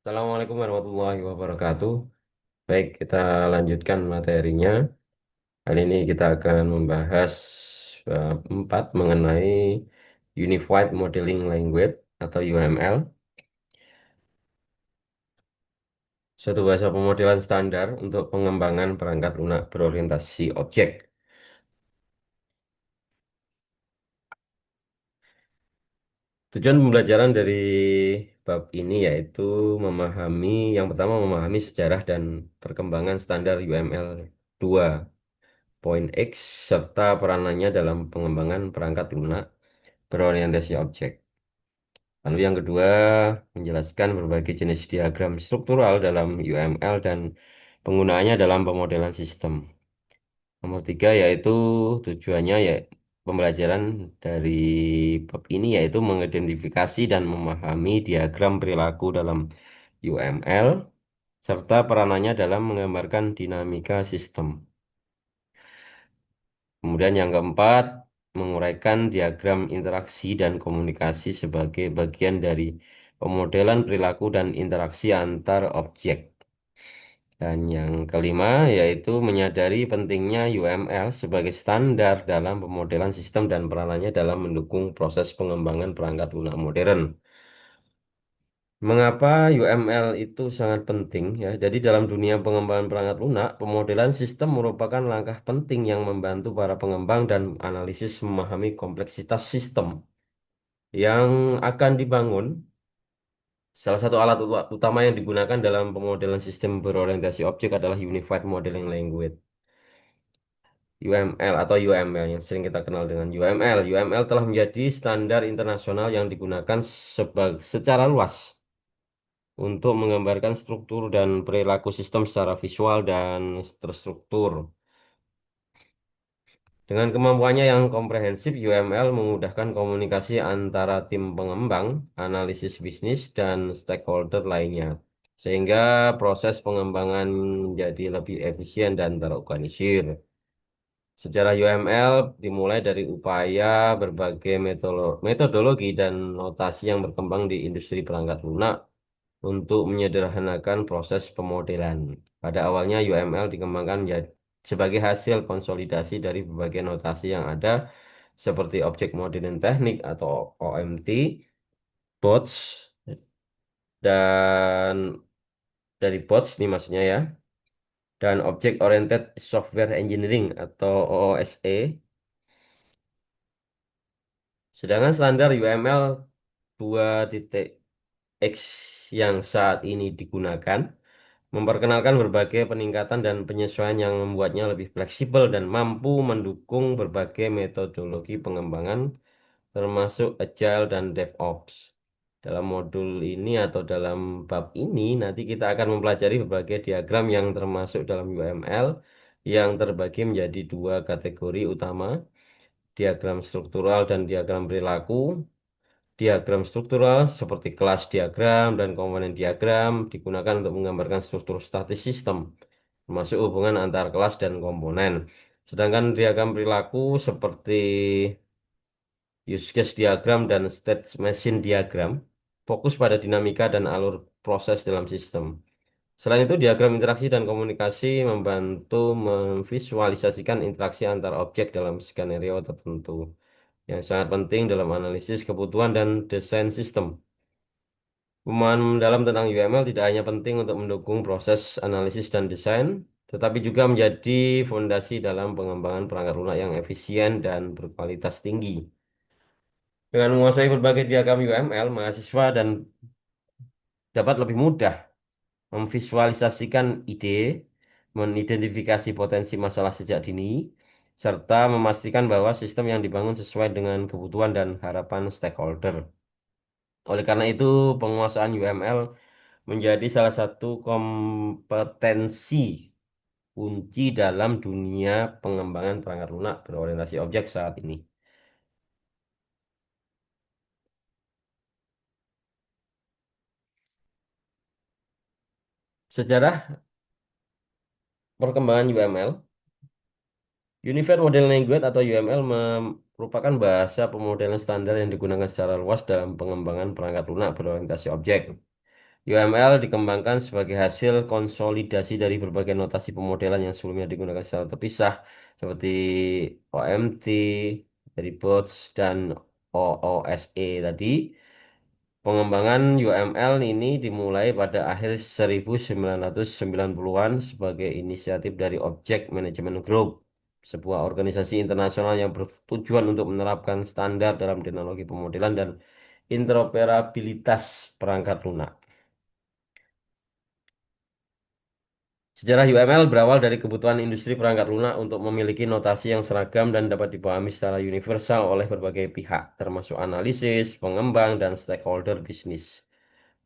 Assalamualaikum warahmatullahi wabarakatuh. Baik, kita lanjutkan materinya. Kali ini kita akan membahas bab 4 mengenai Unified Modeling Language atau UML, suatu bahasa pemodelan standar untuk pengembangan perangkat lunak berorientasi objek. Tujuan pembelajaran dari bab ini yaitu memahami, yang pertama memahami sejarah dan perkembangan standar UML 2.x serta peranannya dalam pengembangan perangkat lunak berorientasi objek. Lalu yang kedua, menjelaskan berbagai jenis diagram struktural dalam UML dan penggunaannya dalam pemodelan sistem. Nomor tiga yaitu tujuannya ya pembelajaran dari bab ini yaitu mengidentifikasi dan memahami diagram perilaku dalam UML serta peranannya dalam menggambarkan dinamika sistem. Kemudian yang keempat, menguraikan diagram interaksi dan komunikasi sebagai bagian dari pemodelan perilaku dan interaksi antar objek. Dan yang kelima, yaitu menyadari pentingnya UML sebagai standar dalam pemodelan sistem dan peranannya dalam mendukung proses pengembangan perangkat lunak modern. Mengapa UML itu sangat penting ya? Jadi dalam dunia pengembangan perangkat lunak, pemodelan sistem merupakan langkah penting yang membantu para pengembang dan analisis memahami kompleksitas sistem yang akan dibangun. Salah satu alat utama yang digunakan dalam pemodelan sistem berorientasi objek adalah Unified Modeling Language. UML atau UML yang sering kita kenal dengan UML. UML telah menjadi standar internasional yang digunakan secara luas untuk menggambarkan struktur dan perilaku sistem secara visual dan terstruktur. Dengan kemampuannya yang komprehensif, UML memudahkan komunikasi antara tim pengembang, analisis bisnis, dan stakeholder lainnya, sehingga proses pengembangan menjadi lebih efisien dan terorganisir. Sejarah UML dimulai dari upaya berbagai metodologi dan notasi yang berkembang di industri perangkat lunak untuk menyederhanakan proses pemodelan. Pada awalnya UML dikembangkan sebagai hasil konsolidasi dari berbagai notasi yang ada seperti Object Modeling Technique atau OMT, BOTS, dan dari BOTS ini maksudnya ya, dan Object Oriented Software Engineering atau OOSE. Sedangkan standar UML 2.x yang saat ini digunakan memperkenalkan berbagai peningkatan dan penyesuaian yang membuatnya lebih fleksibel dan mampu mendukung berbagai metodologi pengembangan termasuk Agile dan DevOps. Dalam modul ini atau dalam bab ini nanti kita akan mempelajari berbagai diagram yang termasuk dalam UML yang terbagi menjadi dua kategori utama, diagram struktural dan diagram perilaku. Diagram struktural seperti kelas diagram dan komponen diagram digunakan untuk menggambarkan struktur statis sistem, termasuk hubungan antar kelas dan komponen. Sedangkan diagram perilaku seperti use case diagram dan state machine diagram fokus pada dinamika dan alur proses dalam sistem. Selain itu, diagram interaksi dan komunikasi membantu memvisualisasikan interaksi antar objek dalam skenario tertentu yang sangat penting dalam analisis kebutuhan dan desain sistem. Pemahaman mendalam tentang UML tidak hanya penting untuk mendukung proses analisis dan desain, tetapi juga menjadi fondasi dalam pengembangan perangkat lunak yang efisien dan berkualitas tinggi. Dengan menguasai berbagai diagram UML, mahasiswa dan dapat lebih mudah memvisualisasikan ide, mengidentifikasi potensi masalah sejak dini, serta memastikan bahwa sistem yang dibangun sesuai dengan kebutuhan dan harapan stakeholder. Oleh karena itu, penguasaan UML menjadi salah satu kompetensi kunci dalam dunia pengembangan perangkat lunak berorientasi objek saat ini. Sejarah perkembangan UML, Unified Modeling Language atau UML merupakan bahasa pemodelan standar yang digunakan secara luas dalam pengembangan perangkat lunak berorientasi objek. UML dikembangkan sebagai hasil konsolidasi dari berbagai notasi pemodelan yang sebelumnya digunakan secara terpisah, seperti OMT, dari Bots, dan OOSE tadi. Pengembangan UML ini dimulai pada akhir 1990-an sebagai inisiatif dari Object Management Group, sebuah organisasi internasional yang bertujuan untuk menerapkan standar dalam teknologi pemodelan dan interoperabilitas perangkat lunak. Sejarah UML berawal dari kebutuhan industri perangkat lunak untuk memiliki notasi yang seragam dan dapat dipahami secara universal oleh berbagai pihak, termasuk analisis, pengembang, dan stakeholder bisnis.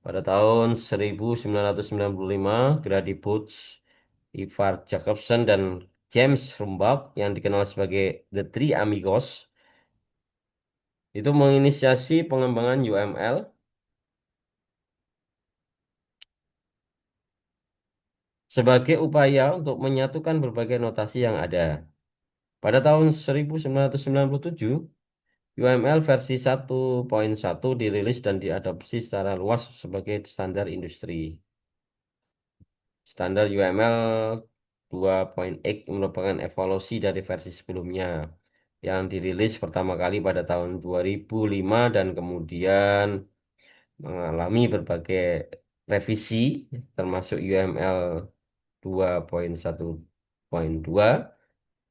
Pada tahun 1995, Grady Booth, Ivar Jacobson, dan James Rumbach yang dikenal sebagai The Three Amigos itu menginisiasi pengembangan UML sebagai upaya untuk menyatukan berbagai notasi yang ada. Pada tahun 1997, UML versi 1.1 dirilis dan diadopsi secara luas sebagai standar industri. Standar UML 2.x merupakan evolusi dari versi sebelumnya yang dirilis pertama kali pada tahun 2005 dan kemudian mengalami berbagai revisi termasuk UML 2.1.2,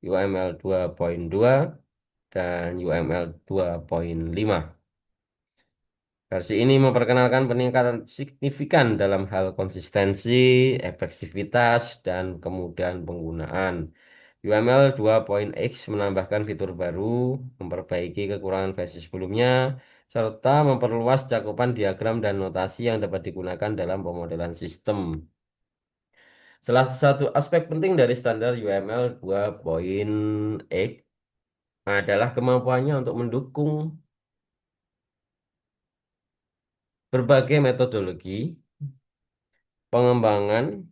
UML 2.2, dan UML 2.5. Versi ini memperkenalkan peningkatan signifikan dalam hal konsistensi, efektivitas, dan kemudahan penggunaan. UML 2.x menambahkan fitur baru, memperbaiki kekurangan versi sebelumnya, serta memperluas cakupan diagram dan notasi yang dapat digunakan dalam pemodelan sistem. Salah satu aspek penting dari standar UML 2.x adalah kemampuannya untuk mendukung berbagai metodologi pengembangan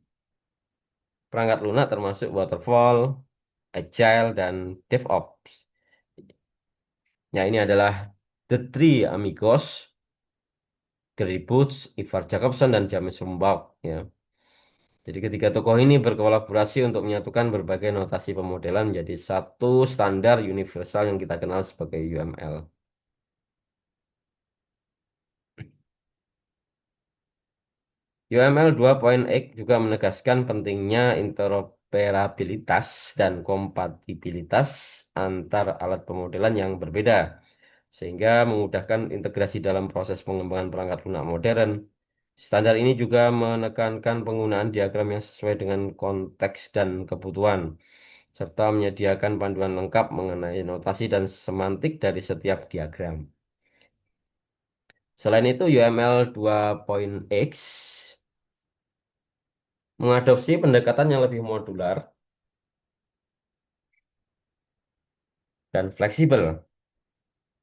perangkat lunak termasuk waterfall, agile, dan DevOps. Ya, ini adalah The Three Amigos, Gary Boots, Ivar Jacobson, dan James Rumbach. Ya. Jadi ketiga tokoh ini berkolaborasi untuk menyatukan berbagai notasi pemodelan menjadi satu standar universal yang kita kenal sebagai UML. UML 2.x juga menegaskan pentingnya interoperabilitas dan kompatibilitas antar alat pemodelan yang berbeda, sehingga memudahkan integrasi dalam proses pengembangan perangkat lunak modern. Standar ini juga menekankan penggunaan diagram yang sesuai dengan konteks dan kebutuhan, serta menyediakan panduan lengkap mengenai notasi dan semantik dari setiap diagram. Selain itu, UML 2.x mengadopsi pendekatan yang lebih modular dan fleksibel,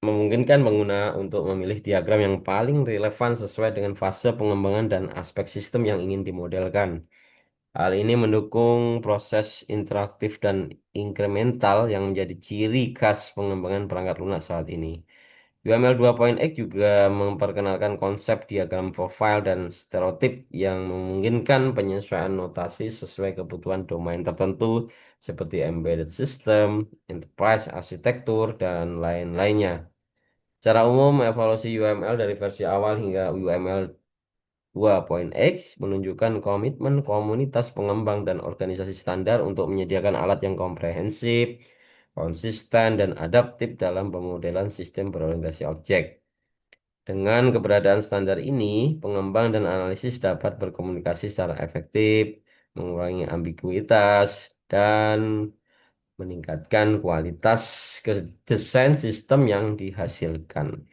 memungkinkan pengguna untuk memilih diagram yang paling relevan sesuai dengan fase pengembangan dan aspek sistem yang ingin dimodelkan. Hal ini mendukung proses interaktif dan inkremental yang menjadi ciri khas pengembangan perangkat lunak saat ini. UML 2.x juga memperkenalkan konsep diagram profile dan stereotip yang memungkinkan penyesuaian notasi sesuai kebutuhan domain tertentu seperti embedded system, enterprise arsitektur, dan lain-lainnya. Secara umum, evolusi UML dari versi awal hingga UML 2.x menunjukkan komitmen komunitas pengembang dan organisasi standar untuk menyediakan alat yang komprehensif, konsisten, dan adaptif dalam pemodelan sistem berorientasi objek. Dengan keberadaan standar ini, pengembang dan analisis dapat berkomunikasi secara efektif, mengurangi ambiguitas, dan meningkatkan kualitas desain sistem yang dihasilkan.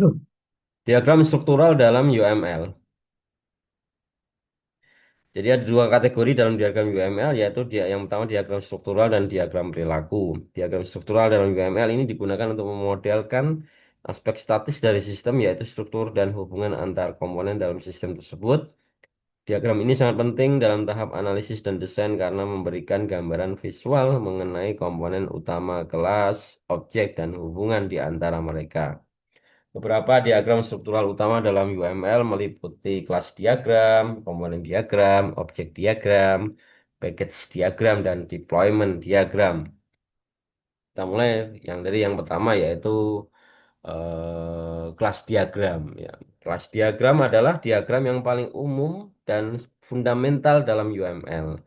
Loh. Diagram struktural dalam UML. Jadi ada dua kategori dalam diagram UML, yaitu dia yang pertama diagram struktural dan diagram perilaku. Diagram struktural dalam UML ini digunakan untuk memodelkan aspek statis dari sistem, yaitu struktur dan hubungan antar komponen dalam sistem tersebut. Diagram ini sangat penting dalam tahap analisis dan desain karena memberikan gambaran visual mengenai komponen utama kelas, objek, dan hubungan di antara mereka. Beberapa diagram struktural utama dalam UML meliputi kelas diagram, komponen diagram, objek diagram, package diagram, dan deployment diagram. Kita mulai dari yang pertama yaitu kelas diagram. Ya. Kelas diagram adalah diagram yang paling umum dan fundamental dalam UML.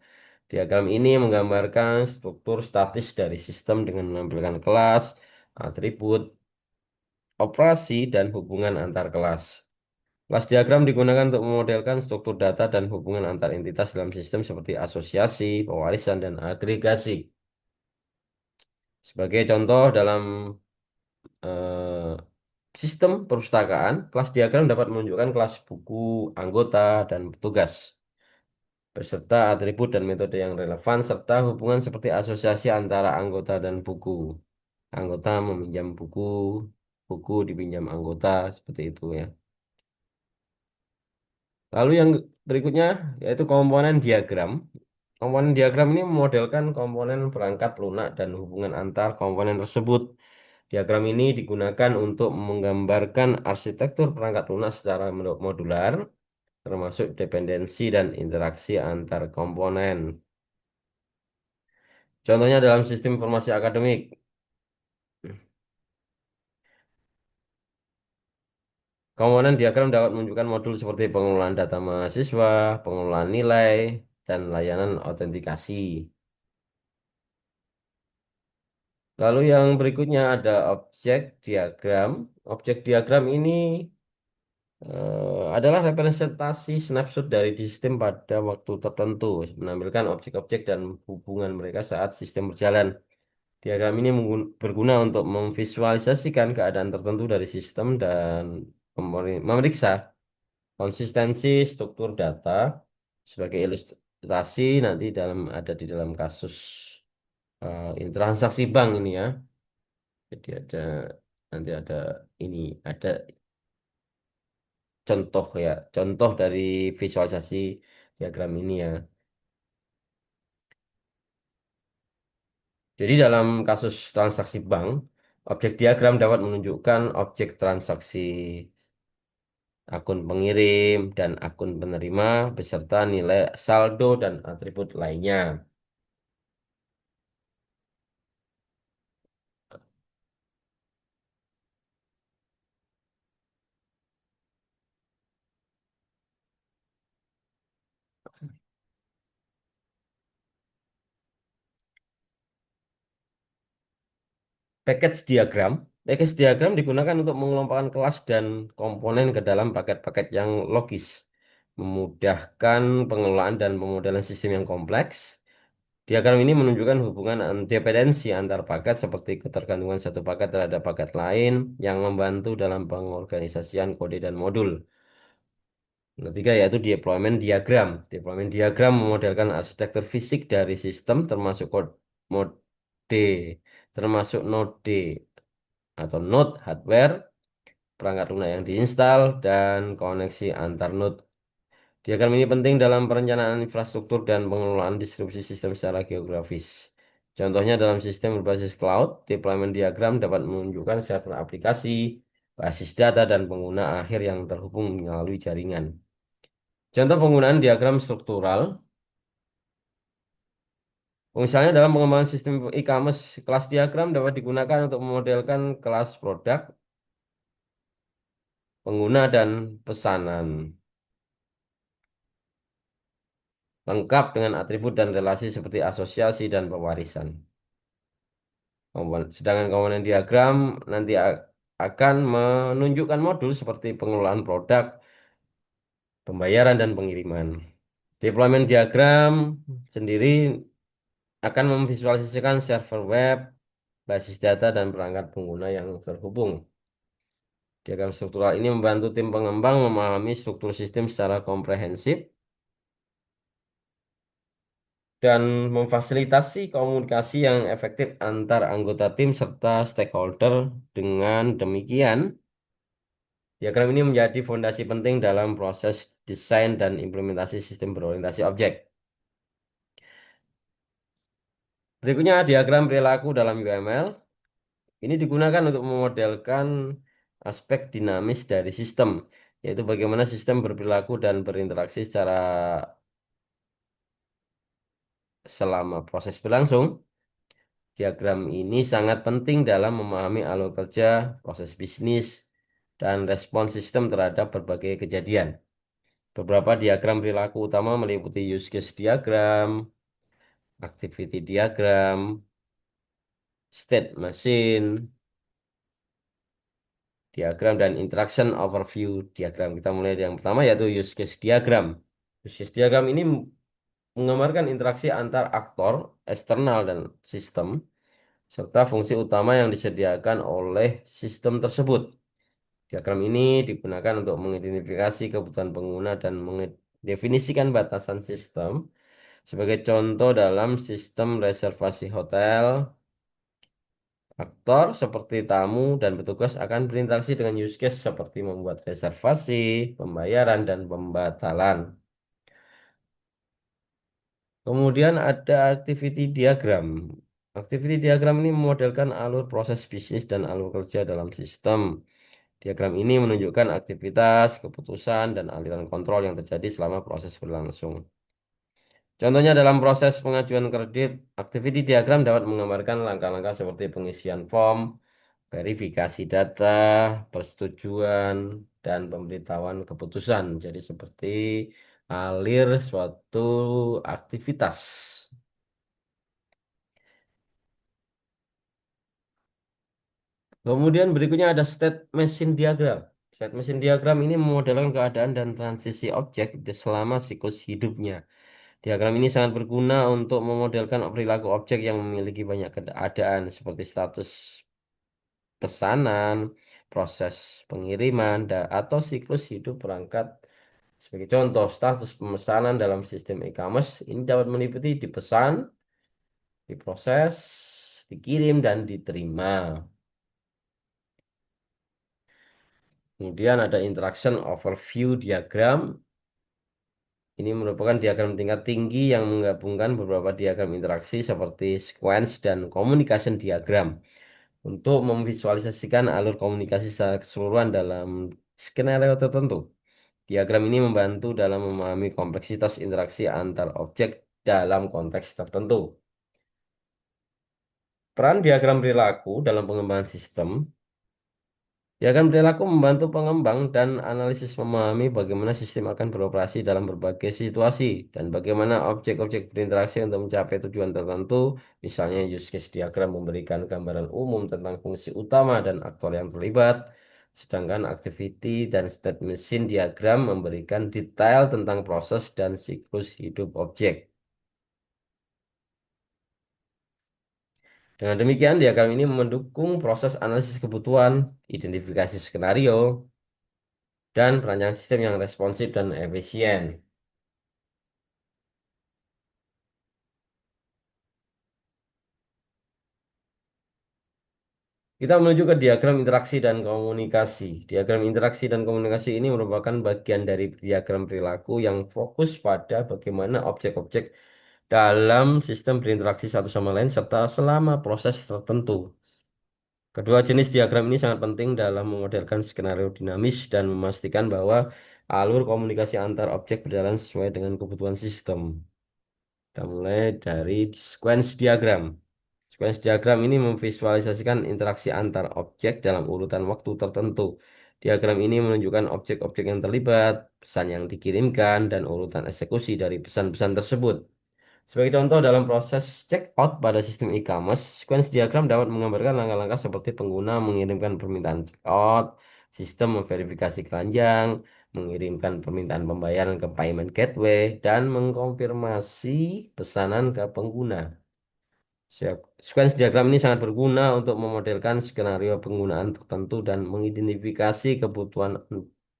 Diagram ini menggambarkan struktur statis dari sistem dengan menampilkan kelas, atribut, operasi, dan hubungan antar kelas. Kelas diagram digunakan untuk memodelkan struktur data dan hubungan antar entitas dalam sistem seperti asosiasi, pewarisan, dan agregasi. Sebagai contoh dalam eh, sistem perpustakaan, kelas diagram dapat menunjukkan kelas buku, anggota, dan petugas, beserta atribut dan metode yang relevan, serta hubungan seperti asosiasi antara anggota dan buku. Anggota meminjam buku, buku dipinjam anggota, seperti itu ya. Lalu yang berikutnya yaitu komponen diagram. Komponen diagram ini memodelkan komponen perangkat lunak dan hubungan antar komponen tersebut. Diagram ini digunakan untuk menggambarkan arsitektur perangkat lunak secara modular, termasuk dependensi dan interaksi antar komponen. Contohnya dalam sistem informasi akademik. Komponen diagram dapat menunjukkan modul seperti pengelolaan data mahasiswa, pengelolaan nilai, dan layanan autentikasi. Lalu yang berikutnya ada objek diagram. Objek diagram ini adalah representasi snapshot dari sistem pada waktu tertentu, menampilkan objek-objek dan hubungan mereka saat sistem berjalan. Diagram ini berguna untuk memvisualisasikan keadaan tertentu dari sistem dan memeriksa konsistensi struktur data sebagai ilustrasi nanti ada di dalam kasus ini transaksi bank ini ya. Jadi nanti ini ada contoh ya, contoh dari visualisasi diagram ini ya. Jadi dalam kasus transaksi bank, objek diagram dapat menunjukkan objek transaksi akun pengirim dan akun penerima beserta nilai saldo dan atribut lainnya. Package diagram. Package diagram digunakan untuk mengelompokkan kelas dan komponen ke dalam paket-paket yang logis, memudahkan pengelolaan dan pemodelan sistem yang kompleks. Diagram ini menunjukkan hubungan dependensi antar paket seperti ketergantungan satu paket terhadap paket lain yang membantu dalam pengorganisasian kode dan modul. Yang ketiga yaitu deployment diagram. Deployment diagram memodelkan arsitektur fisik dari sistem mode termasuk node atau node hardware, perangkat lunak yang diinstal, dan koneksi antar node. Diagram ini penting dalam perencanaan infrastruktur dan pengelolaan distribusi sistem secara geografis. Contohnya dalam sistem berbasis cloud, deployment diagram dapat menunjukkan server aplikasi, basis data, dan pengguna akhir yang terhubung melalui jaringan. Contoh penggunaan diagram struktural, misalnya dalam pengembangan sistem e-commerce, kelas diagram dapat digunakan untuk memodelkan kelas produk, pengguna, dan pesanan, lengkap dengan atribut dan relasi seperti asosiasi dan pewarisan. Sedangkan komponen diagram nanti akan menunjukkan modul seperti pengelolaan produk, pembayaran, dan pengiriman. Deployment diagram sendiri akan memvisualisasikan server web, basis data, dan perangkat pengguna yang terhubung. Diagram struktural ini membantu tim pengembang memahami struktur sistem secara komprehensif dan memfasilitasi komunikasi yang efektif antar anggota tim serta stakeholder. Dengan demikian, Diagram ini menjadi fondasi penting dalam proses desain dan implementasi sistem berorientasi objek. Berikutnya diagram perilaku dalam UML. Ini digunakan untuk memodelkan aspek dinamis dari sistem, yaitu bagaimana sistem berperilaku dan berinteraksi secara selama proses berlangsung. Diagram ini sangat penting dalam memahami alur kerja, proses bisnis, dan respons sistem terhadap berbagai kejadian. Beberapa diagram perilaku utama meliputi use case diagram, activity diagram, state machine, diagram, dan interaction overview diagram. Kita mulai dari yang pertama yaitu use case diagram. Use case diagram ini menggambarkan interaksi antar aktor, eksternal, dan sistem, serta fungsi utama yang disediakan oleh sistem tersebut. Diagram ini digunakan untuk mengidentifikasi kebutuhan pengguna dan mendefinisikan batasan sistem. Sebagai contoh dalam sistem reservasi hotel, aktor seperti tamu dan petugas akan berinteraksi dengan use case seperti membuat reservasi, pembayaran, dan pembatalan. Kemudian ada activity diagram. Activity diagram ini memodelkan alur proses bisnis dan alur kerja dalam sistem. Diagram ini menunjukkan aktivitas, keputusan, dan aliran kontrol yang terjadi selama proses berlangsung. Contohnya dalam proses pengajuan kredit, activity diagram dapat menggambarkan langkah-langkah seperti pengisian form, verifikasi data, persetujuan, dan pemberitahuan keputusan. Jadi seperti alir suatu aktivitas. Kemudian berikutnya ada state machine diagram. State machine diagram ini memodelkan keadaan dan transisi objek selama siklus hidupnya. Diagram ini sangat berguna untuk memodelkan perilaku objek yang memiliki banyak keadaan seperti status pesanan, proses pengiriman, atau siklus hidup perangkat. Sebagai contoh, status pemesanan dalam sistem e-commerce ini dapat meliputi dipesan, diproses, dikirim, dan diterima. Kemudian ada interaction overview diagram. Ini merupakan diagram tingkat tinggi yang menggabungkan beberapa diagram interaksi seperti sequence dan communication diagram untuk memvisualisasikan alur komunikasi secara keseluruhan dalam skenario tertentu. Diagram ini membantu dalam memahami kompleksitas interaksi antar objek dalam konteks tertentu. Peran diagram perilaku dalam pengembangan sistem. Diagram perilaku membantu pengembang dan analisis memahami bagaimana sistem akan beroperasi dalam berbagai situasi dan bagaimana objek-objek berinteraksi untuk mencapai tujuan tertentu. Misalnya use case diagram memberikan gambaran umum tentang fungsi utama dan aktor yang terlibat, sedangkan activity dan state machine diagram memberikan detail tentang proses dan siklus hidup objek. Dengan demikian, diagram ini mendukung proses analisis kebutuhan, identifikasi skenario, dan perancangan sistem yang responsif dan efisien. Kita menuju ke diagram interaksi dan komunikasi. Diagram interaksi dan komunikasi ini merupakan bagian dari diagram perilaku yang fokus pada bagaimana objek-objek dalam sistem berinteraksi satu sama lain serta selama proses tertentu. Kedua jenis diagram ini sangat penting dalam memodelkan skenario dinamis dan memastikan bahwa alur komunikasi antar objek berjalan sesuai dengan kebutuhan sistem. Kita mulai dari sequence diagram. Sequence diagram ini memvisualisasikan interaksi antar objek dalam urutan waktu tertentu. Diagram ini menunjukkan objek-objek yang terlibat, pesan yang dikirimkan, dan urutan eksekusi dari pesan-pesan tersebut. Sebagai contoh, dalam proses checkout pada sistem e-commerce, sequence diagram dapat menggambarkan langkah-langkah seperti pengguna mengirimkan permintaan checkout, sistem memverifikasi keranjang, mengirimkan permintaan pembayaran ke payment gateway, dan mengkonfirmasi pesanan ke pengguna. Siap. Sequence diagram ini sangat berguna untuk memodelkan skenario penggunaan tertentu dan mengidentifikasi kebutuhan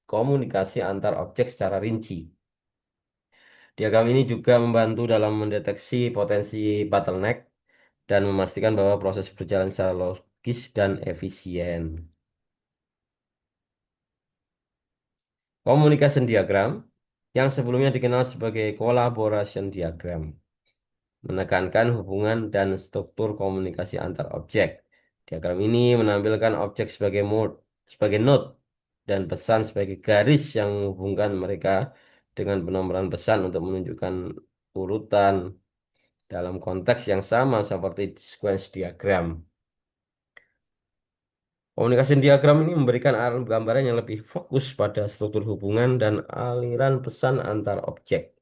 komunikasi antar objek secara rinci. Diagram ini juga membantu dalam mendeteksi potensi bottleneck dan memastikan bahwa proses berjalan secara logis dan efisien. Communication diagram yang sebelumnya dikenal sebagai collaboration diagram menekankan hubungan dan struktur komunikasi antar objek. Diagram ini menampilkan objek sebagai node dan pesan sebagai garis yang menghubungkan mereka dengan penomoran pesan untuk menunjukkan urutan dalam konteks yang sama seperti sequence diagram. Komunikasi diagram ini memberikan arah gambaran yang lebih fokus pada struktur hubungan dan aliran pesan antar objek.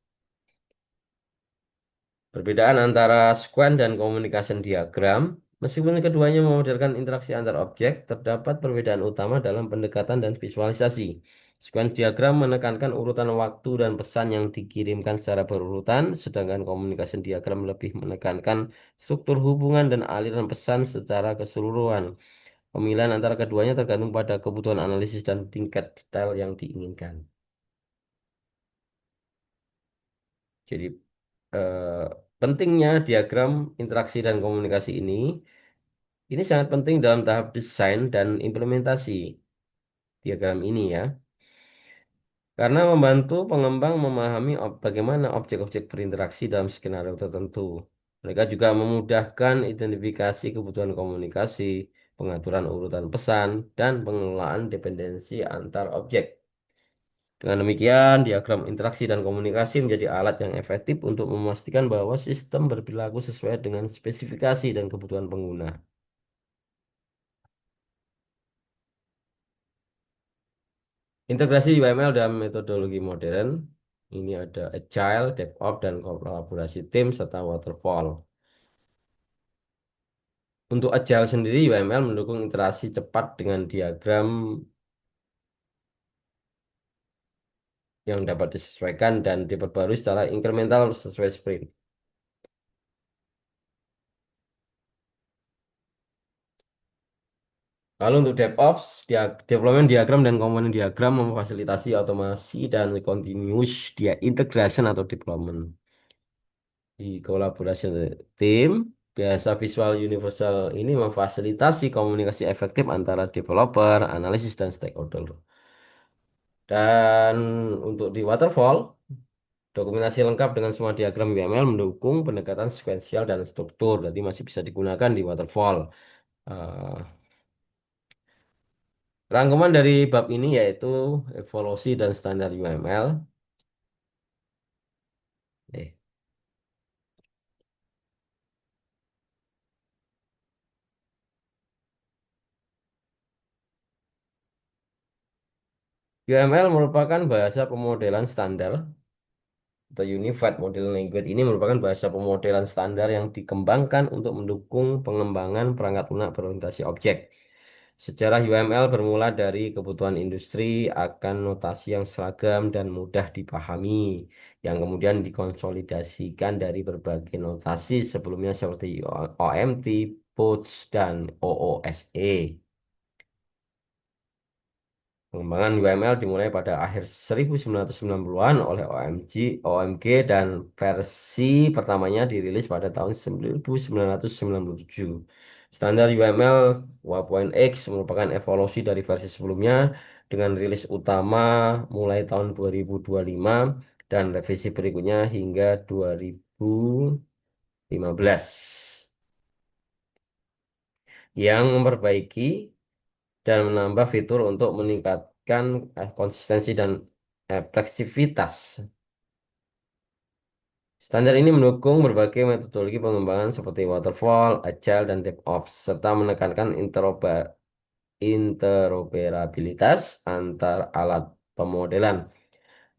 Perbedaan antara sequence dan communication diagram, meskipun keduanya memodelkan interaksi antar objek, terdapat perbedaan utama dalam pendekatan dan visualisasi. Sequence diagram menekankan urutan waktu dan pesan yang dikirimkan secara berurutan, sedangkan communication diagram lebih menekankan struktur hubungan dan aliran pesan secara keseluruhan. Pemilihan antara keduanya tergantung pada kebutuhan analisis dan tingkat detail yang diinginkan. Jadi, eh, pentingnya diagram interaksi dan komunikasi ini sangat penting dalam tahap desain dan implementasi diagram ini ya, karena membantu pengembang memahami bagaimana objek-objek berinteraksi dalam skenario tertentu. Mereka juga memudahkan identifikasi kebutuhan komunikasi, pengaturan urutan pesan, dan pengelolaan dependensi antar objek. Dengan demikian, diagram interaksi dan komunikasi menjadi alat yang efektif untuk memastikan bahwa sistem berperilaku sesuai dengan spesifikasi dan kebutuhan pengguna. Integrasi UML dalam metodologi modern, ini ada Agile, DevOps, dan kolaborasi tim, serta Waterfall. Untuk Agile sendiri, UML mendukung interaksi cepat dengan diagram yang dapat disesuaikan dan diperbarui secara incremental sesuai sprint. Lalu untuk DevOps, development diagram dan komponen diagram memfasilitasi otomasi dan continuous dia integration atau deployment. Di kolaborasi tim, biasa Visual Universal ini memfasilitasi komunikasi efektif antara developer, analisis, dan stakeholder. Dan untuk di Waterfall, dokumentasi lengkap dengan semua diagram UML mendukung pendekatan sekuensial dan struktur. Jadi masih bisa digunakan di Waterfall. Eh, Rangkuman dari bab ini yaitu evolusi dan standar UML. Eh, UML merupakan bahasa pemodelan standar atau Unified Model Language ini merupakan bahasa pemodelan standar yang dikembangkan untuk mendukung pengembangan perangkat lunak berorientasi objek. Sejarah UML bermula dari kebutuhan industri akan notasi yang seragam dan mudah dipahami, yang kemudian dikonsolidasikan dari berbagai notasi sebelumnya seperti OMT, POTS, dan OOSE. Pengembangan UML dimulai pada akhir 1990-an oleh OMG dan versi pertamanya dirilis pada tahun 1997. Standar UML 2.x merupakan evolusi dari versi sebelumnya dengan rilis utama mulai tahun 2025 dan revisi berikutnya hingga 2015 yang memperbaiki dan menambah fitur untuk meningkatkan konsistensi dan fleksibilitas. Standar ini mendukung berbagai metodologi pengembangan seperti waterfall, agile, dan DevOps, serta menekankan interoperabilitas antar alat pemodelan.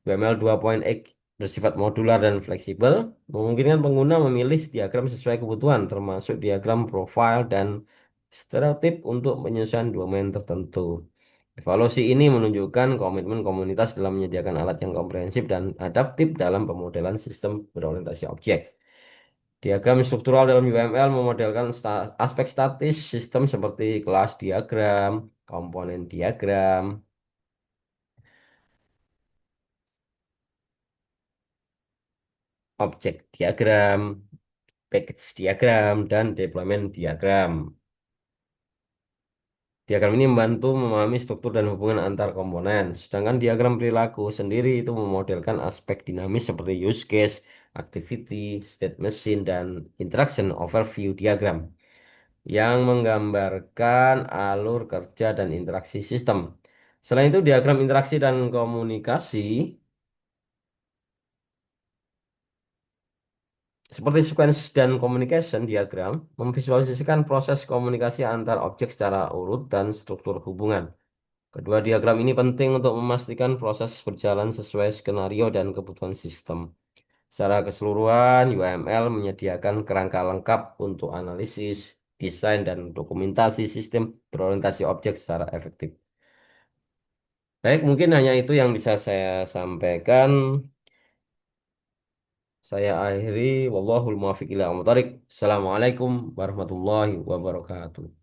UML 2.x bersifat modular dan fleksibel, memungkinkan pengguna memilih diagram sesuai kebutuhan, termasuk diagram profil dan stereotip untuk penyesuaian domain tertentu. Evaluasi ini menunjukkan komitmen komunitas dalam menyediakan alat yang komprehensif dan adaptif dalam pemodelan sistem berorientasi objek. Diagram struktural dalam UML memodelkan aspek statis sistem seperti kelas diagram, komponen diagram, objek diagram, package diagram, dan deployment diagram. Diagram ini membantu memahami struktur dan hubungan antar komponen. Sedangkan diagram perilaku sendiri itu memodelkan aspek dinamis seperti use case, activity, state machine, dan interaction overview diagram yang menggambarkan alur kerja dan interaksi sistem. Selain itu, diagram interaksi dan komunikasi seperti sequence dan communication diagram memvisualisasikan proses komunikasi antar objek secara urut dan struktur hubungan. Kedua diagram ini penting untuk memastikan proses berjalan sesuai skenario dan kebutuhan sistem. Secara keseluruhan, UML menyediakan kerangka lengkap untuk analisis, desain, dan dokumentasi sistem berorientasi objek secara efektif. Baik, mungkin hanya itu yang bisa saya sampaikan. Saya akhiri, wallahul muwaffiq ila aqwamit thoriq. Assalamualaikum warahmatullahi wabarakatuh.